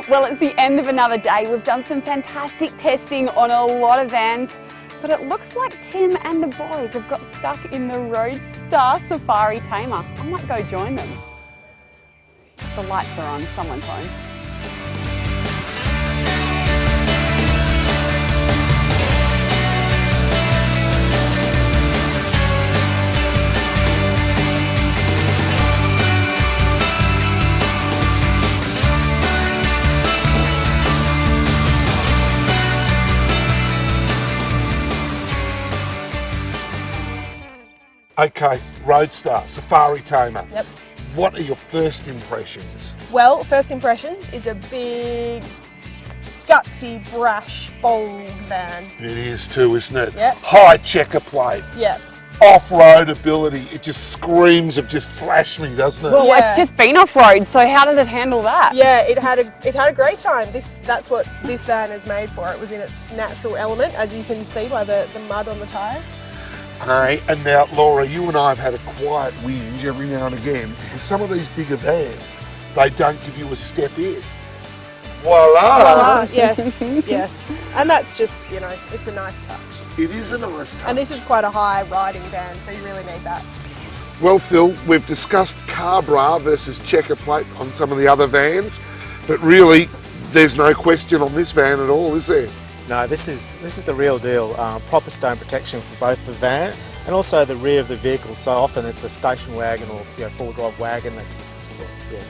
Well, it's the end of another day. We've done some fantastic testing on a lot of vans, but it looks like Tim and the boys have got stuck in the Roadstar Safari Tamer. I might go join them. The lights are on, someone's home. Okay, Roadstar Safari Tamer. Yep. What are your first impressions? Well, first impressions, it's a big, gutsy, brash, bold van. It is too, isn't it? Yep. High checker plate, Yep. off-road ability. It just screams of just thrash me, doesn't it? Well, Yeah. it's just been off-road, so how did it handle that? Yeah, it had a great time. That's what this van is made for. It was in its natural element, as you can see by the mud on the tyres. Hey, and now, Laura, you and I have had a quiet whinge every now and again. With some of these bigger vans, they don't give you a step in. Voila! Yes, yes. And that's just, it's a nice touch. It is a nice touch. And this is quite a high riding van, so you really need that. Well, Phil, we've discussed car bra versus checker plate on some of the other vans, but really, there's no question on this van at all, is there? No, this is the real deal. Proper stone protection for both the van and also the rear of the vehicle. So often it's a station wagon or four-wheel drive wagon that's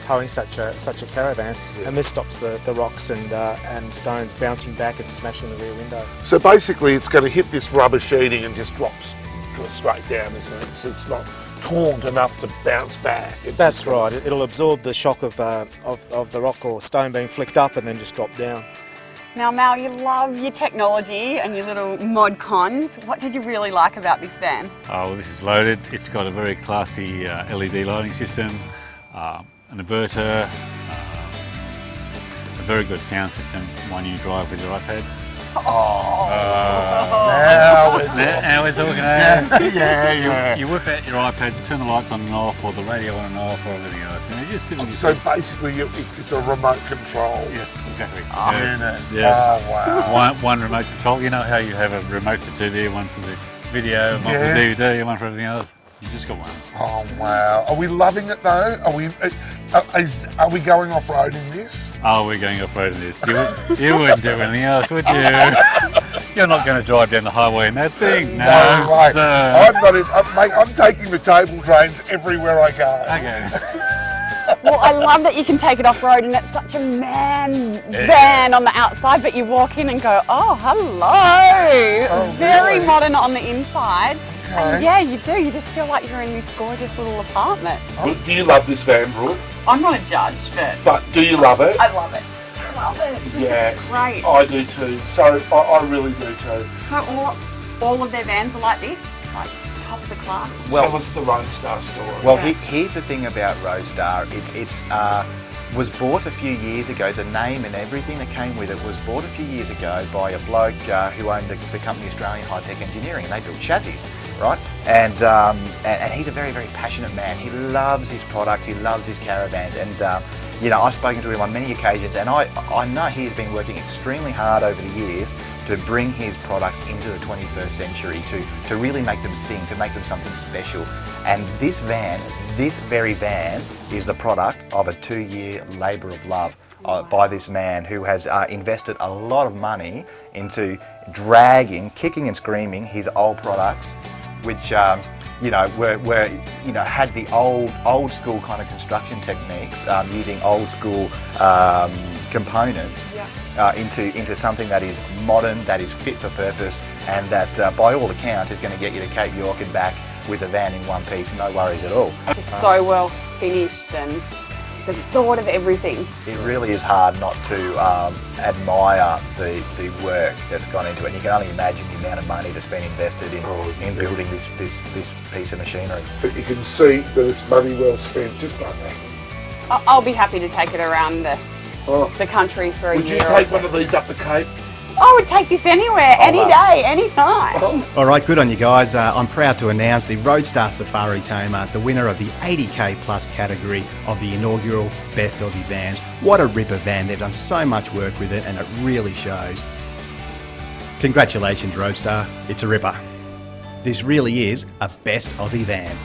towing such a caravan, and this stops the rocks and stones bouncing back and smashing the rear window. So basically, it's going to hit this rubber sheeting and just drops straight down, isn't it? It's not torn enough to bounce back. That's right. It'll absorb the shock of the rock or stone being flicked up and then just drop down. Now, Mal, you love your technology and your little mod cons. What did you really like about this van? Oh, well, this is loaded. It's got a very classy LED lighting system, an inverter, a very good sound system, one you drive with your iPad. Now we're talking. Yeah. You whip out your iPad, you turn the lights on and off, or the radio on and off, or everything else. And you just sit in So basically, it's a remote control. Yes, exactly. Oh, wow. One remote control. You know how you have a remote for TV, one for the video, one for DVD, one for everything else? You just got one. Oh, wow. Are we loving it, though? Are we going off-road in this? Oh, we're going off-road in this. You wouldn't do anything else, would you? You're not going to drive down the highway in that thing. No, mate. sir. I'm taking the table trains everywhere I go. Okay. Well, I love that you can take it off-road and it's such a van on the outside, but you walk in and go, oh, hello. Oh, Very really? modern on the inside. Okay. And yeah, you do. You just feel like you're in this gorgeous little apartment. Do you love this van, Brooke? I'm not a judge, But do you love it? I love it. I love it. Yeah. It's great. I do too. So I really do too. So all of their vans are like this? Like top of the class? Tell us the Roadstar story. Well, here's the thing about Roadstar. It's was bought a few years ago. The name and everything that came with it was bought a few years ago by a bloke who owned the company Australian High Tech Engineering, and they built chassis, right? And he's a very, very passionate man. He loves his products. He loves his caravans, and I've spoken to him on many occasions, and I know he has been working extremely hard over the years to bring his products into the 21st century, to really make them sing, to make them something special. And this very van, is the product of a 2-year labour of love by this man who has invested a lot of money into dragging, kicking and screaming his old products, which had the old school kind of construction techniques, using old school components into something that is modern, that is fit for purpose, and that by all accounts is going to get you to Cape York and back with a van in one piece, no worries at all. Just so well finished and the thought of everything. It really is hard not to admire the work that's gone into it. And you can only imagine the amount of money that's been invested in building this piece of machinery. But you can see that it's money well spent, just like that. I'll be happy to take it around the country for a year. Would you take one of these up the Cape? I would take this anywhere, any day, any time. All right, good on you guys. I'm proud to announce the Roadstar Safari Tamer, the winner of the 80k plus category of the inaugural Best Aussie Vans. What a ripper van. They've done so much work with it and it really shows. Congratulations, Roadstar. It's a ripper. This really is a Best Aussie Van.